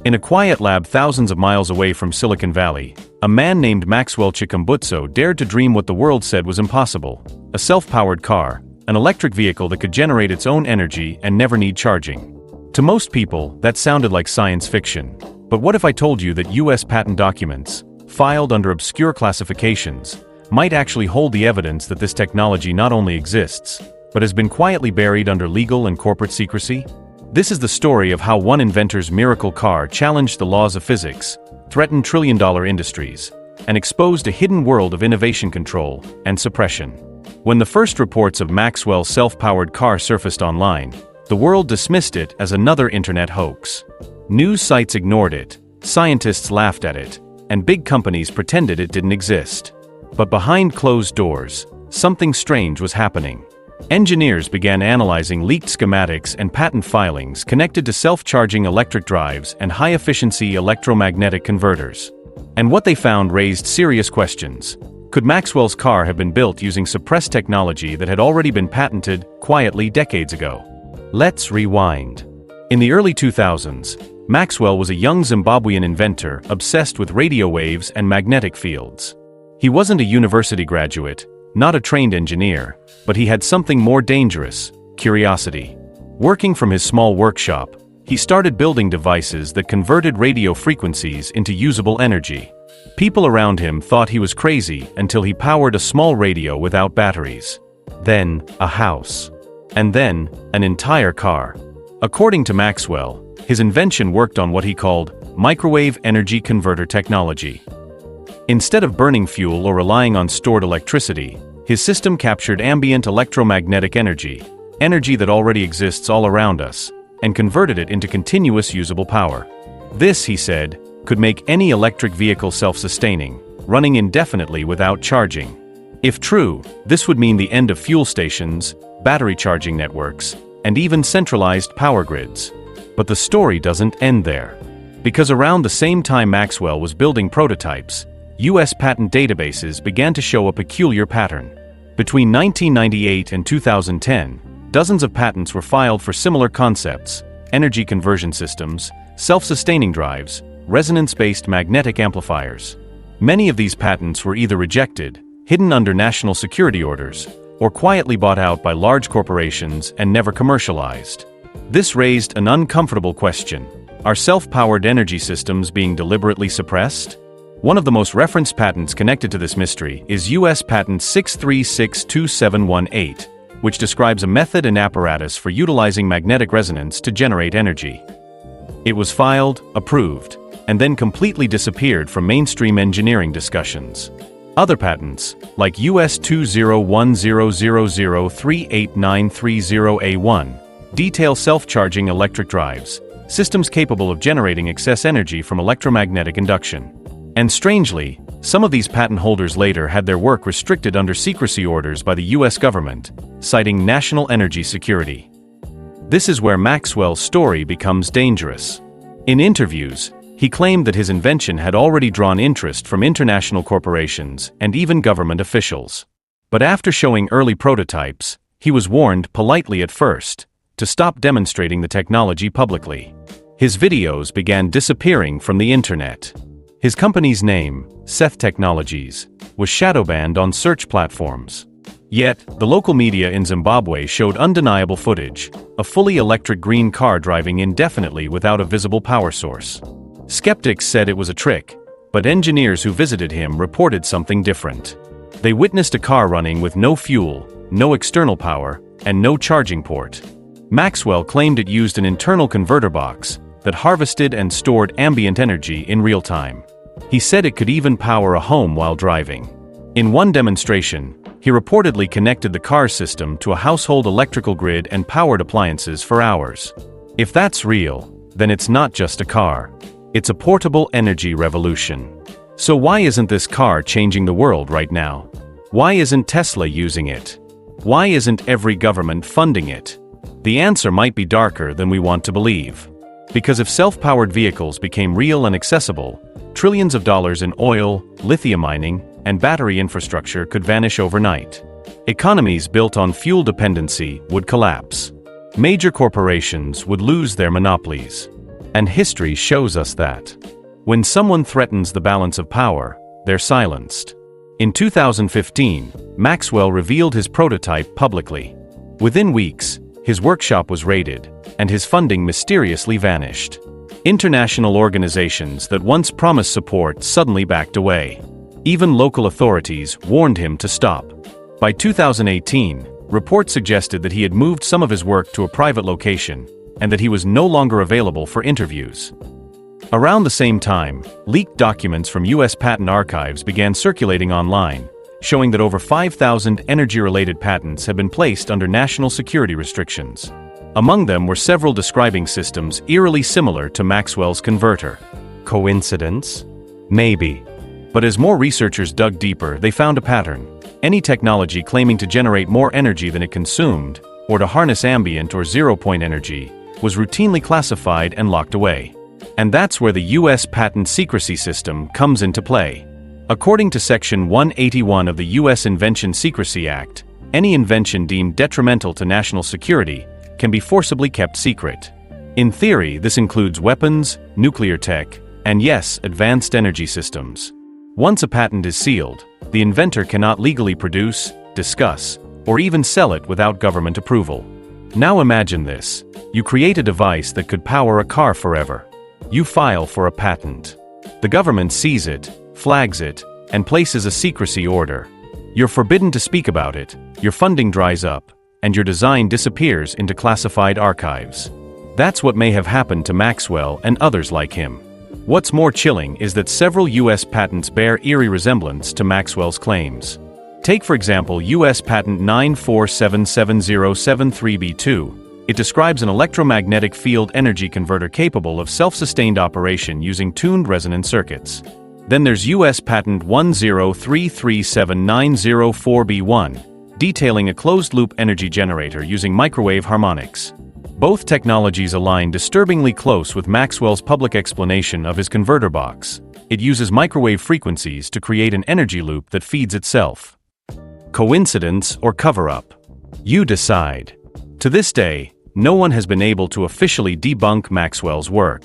In a quiet lab thousands of miles away from Silicon Valley, a man named Maxwell Chikumbutso dared to dream what the world said was impossible: a self-powered car, an electric vehicle that could generate its own energy and never need charging. To most people, that sounded like science fiction. But what if I told you that US patent documents, filed under obscure classifications, might actually hold the evidence that this technology not only exists, but has been quietly buried under legal and corporate secrecy? This is the story of how one inventor's miracle car challenged the laws of physics, threatened trillion-dollar industries, and exposed a hidden world of innovation control and suppression. When the first reports of Maxwell's self-powered car surfaced online, the world dismissed it as another internet hoax. News sites ignored it, scientists laughed at it, and big companies pretended it didn't exist. But behind closed doors, something strange was happening. Engineers began analyzing leaked schematics and patent filings connected to self-charging electric drives and high-efficiency electromagnetic converters. And what they found raised serious questions. Could Maxwell's car have been built using suppressed technology that had already been patented quietly decades ago? Let's rewind. In the early 2000s, Maxwell was a young Zimbabwean inventor obsessed with radio waves and magnetic fields. He wasn't a university graduate, not a trained engineer, but he had something more dangerous: curiosity. Working from his small workshop, he started building devices that converted radio frequencies into usable energy. People around him thought he was crazy until he powered a small radio without batteries. Then, a house. And then, an entire car. According to Maxwell, his invention worked on what he called microwave energy converter technology. Instead of burning fuel or relying on stored electricity, his system captured ambient electromagnetic energy, energy that already exists all around us, and converted it into continuous usable power. This, he said, could make any electric vehicle self-sustaining, running indefinitely without charging. If true, this would mean the end of fuel stations, battery charging networks, and even centralized power grids. But the story doesn't end there. Because around the same time Maxwell was building prototypes, US patent databases began to show a peculiar pattern. Between 1998 and 2010, dozens of patents were filed for similar concepts: energy conversion systems, self-sustaining drives, resonance-based magnetic amplifiers. Many of these patents were either rejected, hidden under national security orders, or quietly bought out by large corporations and never commercialized. This raised an uncomfortable question: are self-powered energy systems being deliberately suppressed? One of the most referenced patents connected to this mystery is US Patent 6362718, which describes a method and apparatus for utilizing magnetic resonance to generate energy. It was filed, approved, and then completely disappeared from mainstream engineering discussions. Other patents, like US 20100038930A1, detail self-charging electric drives, systems capable of generating excess energy from electromagnetic induction. And strangely, some of these patent holders later had their work restricted under secrecy orders by the US government, citing national energy security. This is where Maxwell's story becomes dangerous. In interviews, he claimed that his invention had already drawn interest from international corporations and even government officials. But after showing early prototypes, he was warned politely at first to stop demonstrating the technology publicly. His videos began disappearing from the internet. His company's name, Seth Technologies, was shadowbanned on search platforms. Yet, the local media in Zimbabwe showed undeniable footage: a fully electric green car driving indefinitely without a visible power source. Skeptics said it was a trick, but engineers who visited him reported something different. They witnessed a car running with no fuel, no external power, and no charging port. Maxwell claimed it used an internal converter box that harvested and stored ambient energy in real time. He said it could even power a home while driving. In one demonstration, he reportedly connected the car's system to a household electrical grid and powered appliances for hours. If that's real, then it's not just a car. It's a portable energy revolution. So why isn't this car changing the world right now? Why isn't Tesla using it? Why isn't every government funding it? The answer might be darker than we want to believe. Because if self-powered vehicles became real and accessible, trillions of dollars in oil, lithium mining, and battery infrastructure could vanish overnight. Economies built on fuel dependency would collapse. Major corporations would lose their monopolies. And history shows us that when someone threatens the balance of power, they're silenced. In 2015, Maxwell revealed his prototype publicly. Within weeks, his workshop was raided, and his funding mysteriously vanished. International organizations that once promised support suddenly backed away. Even local authorities warned him to stop. By 2018, reports suggested that he had moved some of his work to a private location, and that he was no longer available for interviews. Around the same time, leaked documents from U.S. patent archives began circulating online, showing that over 5,000 energy-related patents had been placed under national security restrictions. Among them were several describing systems eerily similar to Maxwell's converter. Coincidence? Maybe. But as more researchers dug deeper, they found a pattern. Any technology claiming to generate more energy than it consumed, or to harness ambient or zero-point energy, was routinely classified and locked away. And that's where the U.S. patent secrecy system comes into play. According to Section 181 of the U.S. Inventions Secrecy Act, any invention deemed detrimental to national security can be forcibly kept secret. In theory, this includes weapons, nuclear tech, and yes, advanced energy systems. Once a patent is sealed, the inventor cannot legally produce, discuss, or even sell it without government approval. Now imagine this. You create a device that could power a car forever. You file for a patent. The government sees it, flags it, and places a secrecy order. You're forbidden to speak about it, your funding dries up, and your design disappears into classified archives. That's what may have happened to Maxwell and others like him. What's more chilling is that several U.S. patents bear eerie resemblance to Maxwell's claims. Take for example U.S. Patent 9477073B2. It describes an electromagnetic field energy converter capable of self-sustained operation using tuned resonant circuits. Then there's U.S. Patent 103379004B1, detailing a closed-loop energy generator using microwave harmonics. Both technologies align disturbingly close with Maxwell's public explanation of his converter box. It uses microwave frequencies to create an energy loop that feeds itself. Coincidence or cover-up? You decide. To this day, no one has been able to officially debunk Maxwell's work.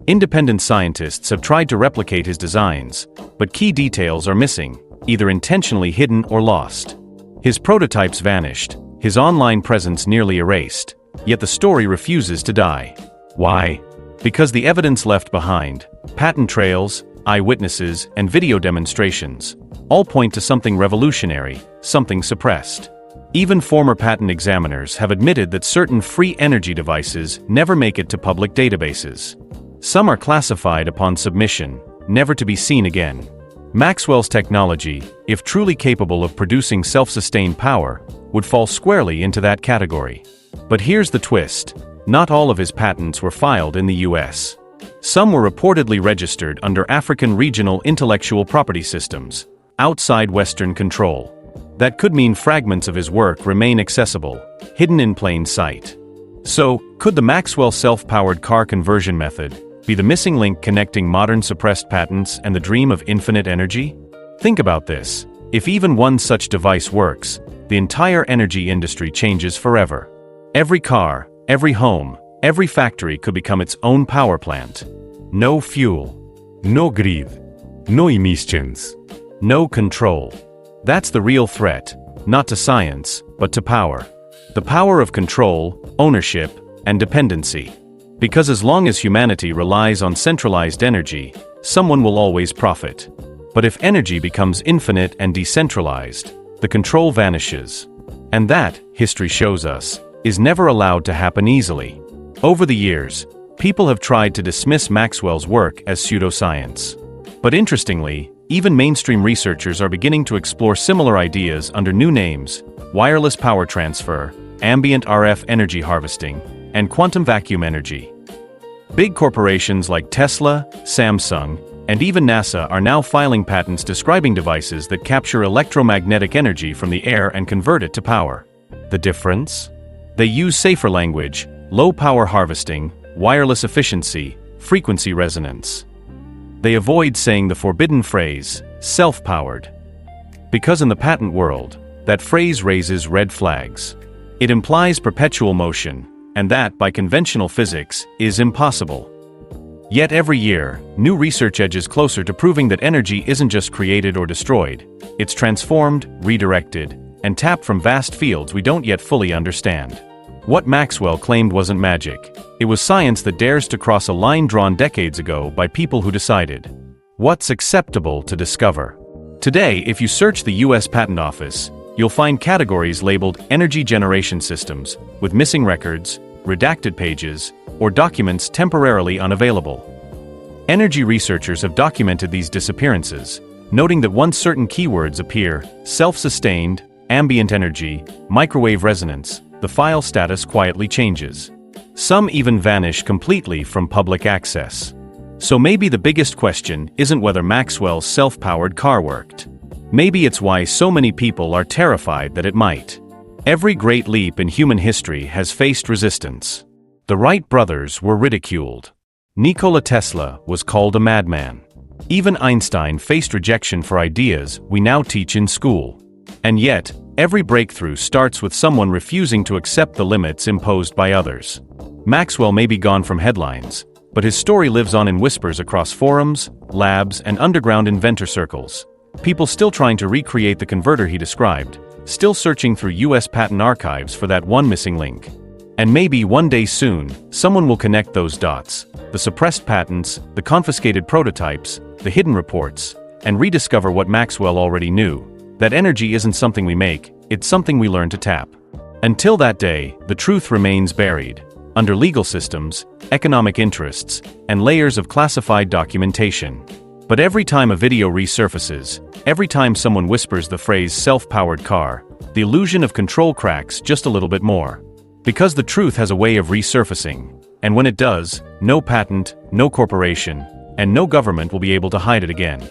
Independent scientists have tried to replicate his designs, but key details are missing, either intentionally hidden or lost. His prototypes vanished, his online presence nearly erased, yet the story refuses to die. Why? Because the evidence left behind, patent trails, eyewitnesses, and video demonstrations, all point to something revolutionary, something suppressed. Even former patent examiners have admitted that certain free energy devices never make it to public databases. Some are classified upon submission, never to be seen again. Maxwell's technology, if truly capable of producing self-sustained power, would fall squarely into that category. But here's the twist. Not all of his patents were filed in the U.S. Some were reportedly registered under African regional intellectual property systems, outside Western control. That could mean fragments of his work remain accessible, hidden in plain sight. So, could the Maxwell self-powered car conversion method be the missing link connecting modern suppressed patents and the dream of infinite energy? Think about this. If even one such device works, the entire energy industry changes forever. Every car, every home, every factory could become its own power plant. No fuel. No grid. No emissions. No control. That's the real threat, not to science, but to power. The power of control, ownership, and dependency. Because as long as humanity relies on centralized energy, someone will always profit. But if energy becomes infinite and decentralized, the control vanishes. And that, history shows us, is never allowed to happen easily. Over the years, people have tried to dismiss Maxwell's work as pseudoscience. But interestingly, even mainstream researchers are beginning to explore similar ideas under new names: wireless power transfer, ambient RF energy harvesting, and quantum vacuum energy. Big corporations like Tesla, Samsung, and even NASA are now filing patents describing devices that capture electromagnetic energy from the air and convert it to power. The difference? They use safer language, low power harvesting, wireless efficiency, frequency resonance. They avoid saying the forbidden phrase, self-powered. Because in the patent world, that phrase raises red flags. It implies perpetual motion, and that, by conventional physics, is impossible. Yet every year, new research edges closer to proving that energy isn't just created or destroyed, it's transformed, redirected, and tapped from vast fields we don't yet fully understand. What Maxwell claimed wasn't magic. It was science that dares to cross a line drawn decades ago by people who decided what's acceptable to discover. Today, if you search the US Patent Office, you'll find categories labeled energy generation systems, with missing records, redacted pages, or documents temporarily unavailable. Energy researchers have documented these disappearances, noting that once certain keywords appear, self-sustained, ambient energy, microwave resonance, the file status quietly changes. Some even vanish completely from public access. So maybe the biggest question isn't whether Maxwell's self-powered car worked. Maybe it's why so many people are terrified that it might. Every great leap in human history has faced resistance. The Wright brothers were ridiculed. Nikola Tesla was called a madman. Even Einstein faced rejection for ideas we now teach in school. And yet, every breakthrough starts with someone refusing to accept the limits imposed by others. Maxwell may be gone from headlines, but his story lives on in whispers across forums, labs, and underground inventor circles. People still trying to recreate the converter he described, still searching through US patent archives for that one missing link. And maybe one day soon, someone will connect those dots, the suppressed patents, the confiscated prototypes, the hidden reports, and rediscover what Maxwell already knew, that energy isn't something we make, it's something we learn to tap. Until that day, the truth remains buried, under legal systems, economic interests, and layers of classified documentation. But every time a video resurfaces, every time someone whispers the phrase self-powered car, the illusion of control cracks just a little bit more. Because the truth has a way of resurfacing, and when it does, no patent, no corporation, and no government will be able to hide it again.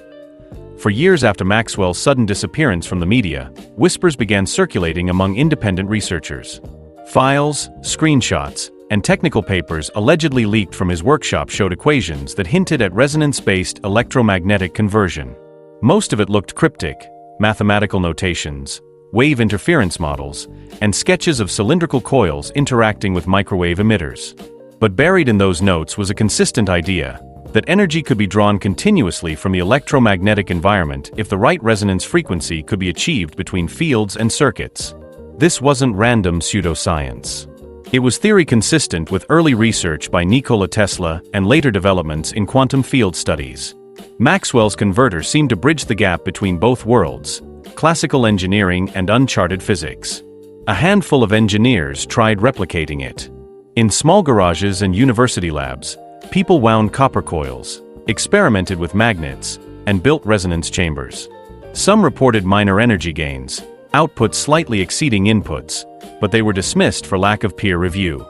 For years after Maxwell's sudden disappearance from the media, whispers began circulating among independent researchers. Files, screenshots, and technical papers allegedly leaked from his workshop showed equations that hinted at resonance-based electromagnetic conversion. Most of it looked cryptic: mathematical notations, wave interference models, and sketches of cylindrical coils interacting with microwave emitters. But buried in those notes was a consistent idea that energy could be drawn continuously from the electromagnetic environment if the right resonance frequency could be achieved between fields and circuits. This wasn't random pseudoscience. It was theory consistent with early research by Nikola Tesla and later developments in quantum field studies. Maxwell's converter seemed to bridge the gap between both worlds, classical engineering and uncharted physics. A handful of engineers tried replicating it. In small garages and university labs, people wound copper coils, experimented with magnets, and built resonance chambers. Some reported minor energy gains, outputs slightly exceeding inputs, but they were dismissed for lack of peer review.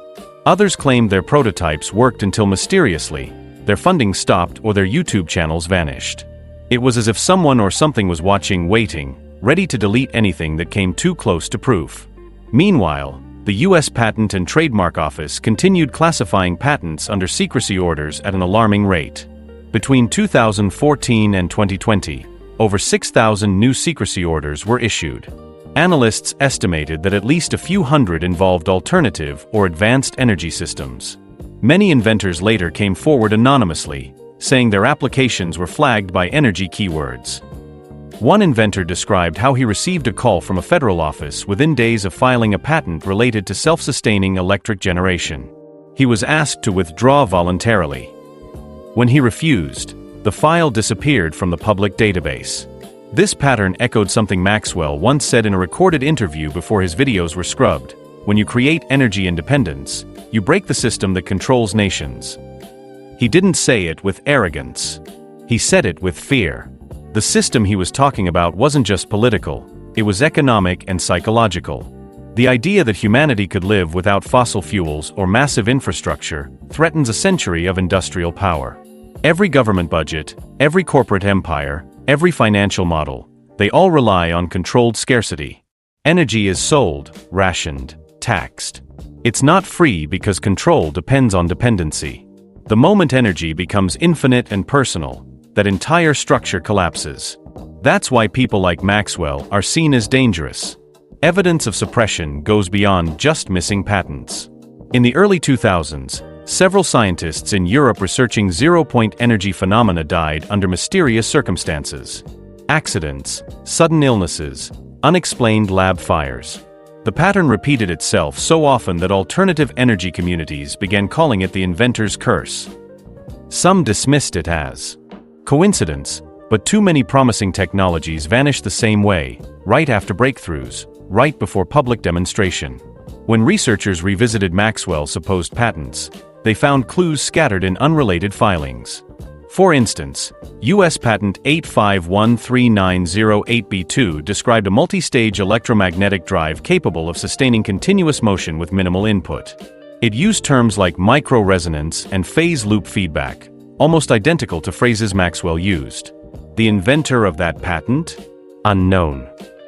Others claimed their prototypes worked until mysteriously, their funding stopped or their YouTube channels vanished. It was as if someone or something was watching, waiting, ready to delete anything that came too close to proof. Meanwhile, the US Patent and Trademark Office continued classifying patents under secrecy orders at an alarming rate. Between 2014 and 2020, over 6,000 new secrecy orders were issued. Analysts estimated that at least a few hundred involved alternative or advanced energy systems. Many inventors later came forward anonymously, saying their applications were flagged by energy keywords. One inventor described how he received a call from a federal office within days of filing a patent related to self-sustaining electric generation. He was asked to withdraw voluntarily. When he refused, the file disappeared from the public database. This pattern echoed something Maxwell once said in a recorded interview before his videos were scrubbed: "When you create energy independence, you break the system that controls nations." He didn't say it with arrogance. He said it with fear. The system he was talking about wasn't just political, it was economic and psychological. The idea that humanity could live without fossil fuels or massive infrastructure threatens a century of industrial power. Every government budget, every corporate empire, every financial model, they all rely on controlled scarcity. Energy is sold, rationed, taxed. It's not free because control depends on dependency. The moment energy becomes infinite and personal, that entire structure collapses. That's why people like Maxwell are seen as dangerous. Evidence of suppression goes beyond just missing patents. In the early 2000s, Several scientists in Europe researching zero-point energy phenomena died under mysterious circumstances. Accidents, sudden illnesses, unexplained lab fires. The pattern repeated itself so often that alternative energy communities began calling it the inventor's curse. Some dismissed it as coincidence, but too many promising technologies vanished the same way, right after breakthroughs, right before public demonstration. When researchers revisited Maxwell's supposed patents, they found clues scattered in unrelated filings. For instance, U.S. Patent 8513908B2 described a multi-stage electromagnetic drive capable of sustaining continuous motion with minimal input. It used terms like micro-resonance and phase loop feedback, almost identical to phrases Maxwell used. The inventor of that patent? Unknown.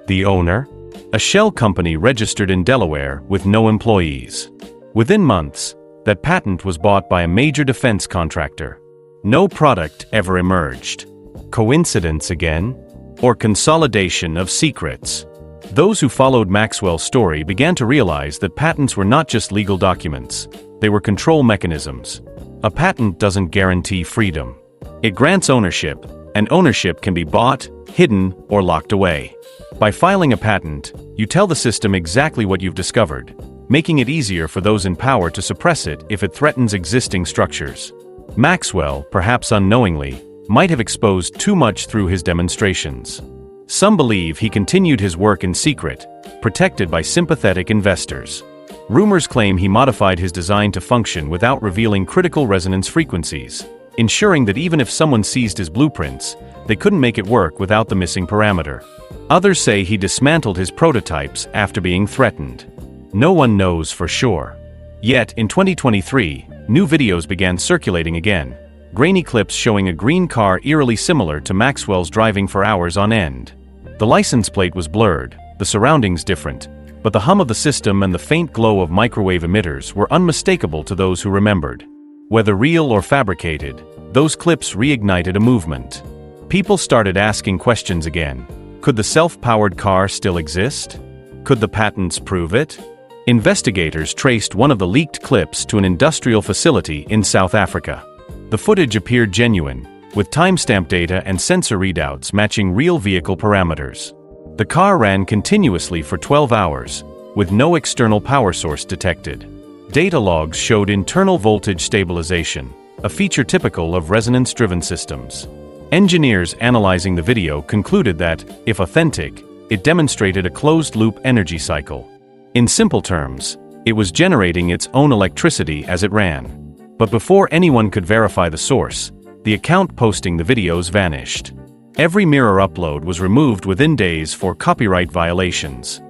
The owner? A shell company registered in Delaware with no employees. Within months, that patent was bought by a major defense contractor. No product ever emerged. Coincidence again? Or consolidation of secrets? Those who followed Maxwell's story began to realize that patents were not just legal documents, they were control mechanisms. A patent doesn't guarantee freedom. It grants ownership, and ownership can be bought, hidden, or locked away. By filing a patent, you tell the system exactly what you've discovered, making it easier for those in power to suppress it if it threatens existing structures. Maxwell, perhaps unknowingly, might have exposed too much through his demonstrations. Some believe he continued his work in secret, protected by sympathetic investors. Rumors claim he modified his design to function without revealing critical resonance frequencies, ensuring that even if someone seized his blueprints, they couldn't make it work without the missing parameter. Others say he dismantled his prototypes after being threatened. No one knows for sure. Yet, in 2023, new videos began circulating again, grainy clips showing a green car eerily similar to Maxwell's driving for hours on end. The license plate was blurred, the surroundings different, but the hum of the system and the faint glow of microwave emitters were unmistakable to those who remembered. Whether real or fabricated, those clips reignited a movement. People started asking questions again. Could the self-powered car still exist? Could the patents prove it? Investigators traced one of the leaked clips to an industrial facility in South Africa. The footage appeared genuine, with timestamp data and sensor readouts matching real vehicle parameters. The car ran continuously for 12 hours, with no external power source detected. Data logs showed internal voltage stabilization, a feature typical of resonance-driven systems. Engineers analyzing the video concluded that, if authentic, it demonstrated a closed-loop energy cycle. In simple terms, it was generating its own electricity as it ran. But before anyone could verify the source, the account posting the videos vanished. Every mirror upload was removed within days for copyright violations.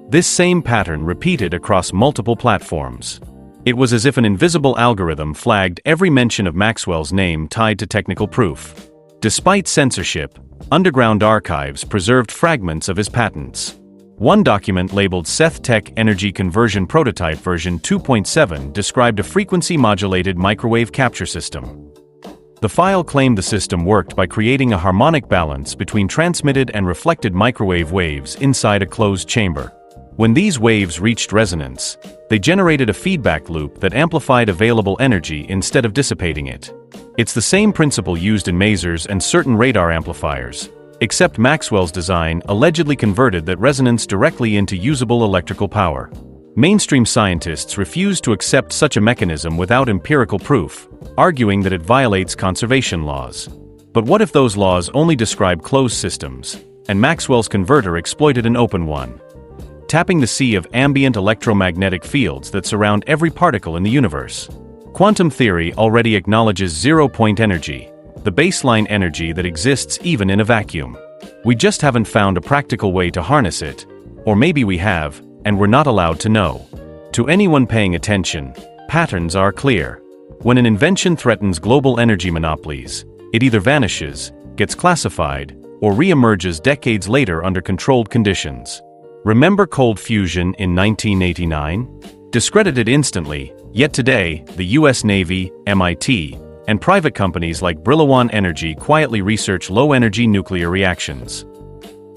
This same pattern repeated across multiple platforms. It was as if an invisible algorithm flagged every mention of Maxwell's name tied to technical proof. Despite censorship, underground archives preserved fragments of his patents. One document labeled Seth Tech Energy Conversion Prototype version 2.7 described a frequency-modulated microwave capture system. The file claimed the system worked by creating a harmonic balance between transmitted and reflected microwave waves inside a closed chamber. When these waves reached resonance, they generated a feedback loop that amplified available energy instead of dissipating it. It's the same principle used in masers and certain radar amplifiers, except Maxwell's design allegedly converted that resonance directly into usable electrical power. Mainstream scientists refuse to accept such a mechanism without empirical proof, arguing that it violates conservation laws. But what if those laws only describe closed systems, and Maxwell's converter exploited an open one, tapping the sea of ambient electromagnetic fields that surround every particle in the universe? Quantum theory already acknowledges zero-point energy, the baseline energy that exists even in a vacuum. We just haven't found a practical way to harness it, or maybe we have, and we're not allowed to know. To anyone paying attention, patterns are clear. When an invention threatens global energy monopolies, it either vanishes, gets classified, or re-emerges decades later under controlled conditions. Remember cold fusion in 1989? Discredited instantly, yet today, the US Navy, MIT, and private companies like Brillawan Energy quietly research low-energy nuclear reactions.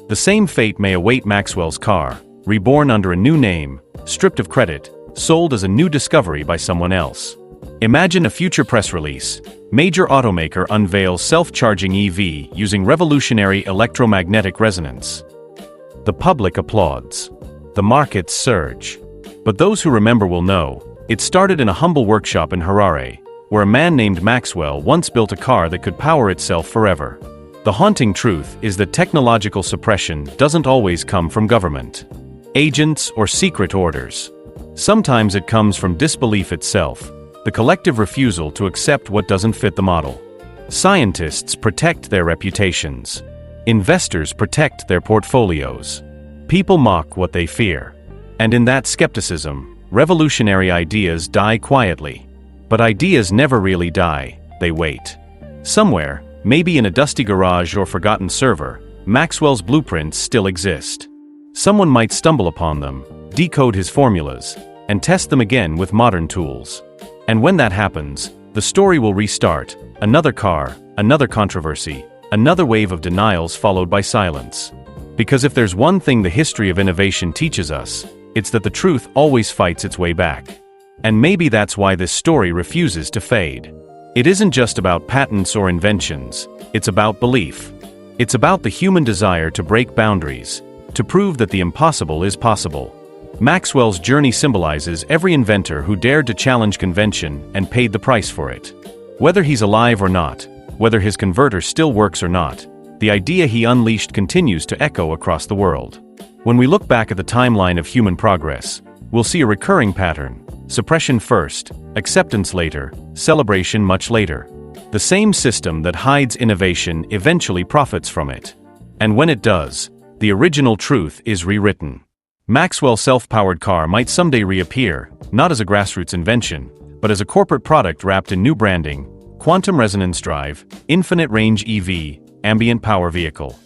The same fate may await Maxwell's car, reborn under a new name, stripped of credit, sold as a new discovery by someone else. Imagine a future press release. Major automaker unveils self-charging EV using revolutionary electromagnetic resonance. The public applauds. The markets surge. But those who remember will know, it started in a humble workshop in Harare, where a man named Maxwell once built a car that could power itself forever. The haunting truth is that technological suppression doesn't always come from government, agents, or secret orders. Sometimes it comes from disbelief itself, the collective refusal to accept what doesn't fit the model. Scientists protect their reputations. Investors protect their portfolios. People mock what they fear. And in that skepticism, revolutionary ideas die quietly. But ideas never really die, they wait. Somewhere, maybe in a dusty garage or forgotten server, Maxwell's blueprints still exist. Someone might stumble upon them, decode his formulas, and test them again with modern tools. And when that happens, the story will restart. Another car, another controversy, another wave of denials followed by silence. Because if there's one thing the history of innovation teaches us, it's that the truth always fights its way back. And maybe that's why this story refuses to fade. It isn't just about patents or inventions, it's about belief. It's about the human desire to break boundaries, to prove that the impossible is possible. Maxwell's journey symbolizes every inventor who dared to challenge convention and paid the price for it. Whether he's alive or not, whether his converter still works or not, the idea he unleashed continues to echo across the world. When we look back at the timeline of human progress, we'll see a recurring pattern: suppression first, acceptance later, celebration much later. The same system that hides innovation eventually profits from it. And when it does, the original truth is rewritten. Maxwell's self-powered car might someday reappear, not as a grassroots invention, but as a corporate product wrapped in new branding: quantum resonance drive, infinite range EV, ambient power vehicle.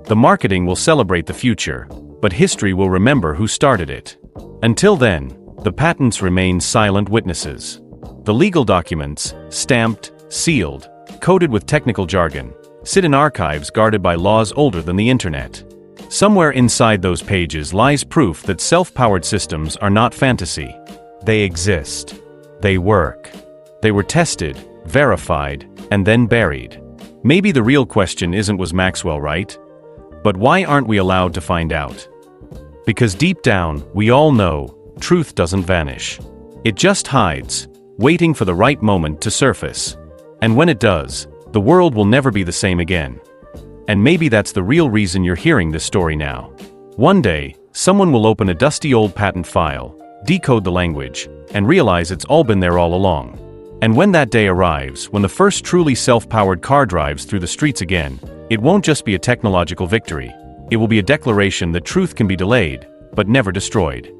The marketing will celebrate the future, but history will remember who started it. Until then, the patents remain silent witnesses. The legal documents, stamped, sealed, coded with technical jargon, sit in archives guarded by laws older than the internet. Somewhere inside those pages lies proof that self-powered systems are not fantasy. They exist. They work. They were tested, verified, and then buried. Maybe the real question isn't was Maxwell right? But why aren't we allowed to find out? Because deep down, we all know, truth doesn't vanish. It just hides, waiting for the right moment to surface. And when it does, the world will never be the same again. And maybe that's the real reason you're hearing this story now. One day, someone will open a dusty old patent file, decode the language, and realize it's all been there all along. And when that day arrives, when the first truly self-powered car drives through the streets again, it won't just be a technological victory. It will be a declaration that truth can be delayed, but never destroyed.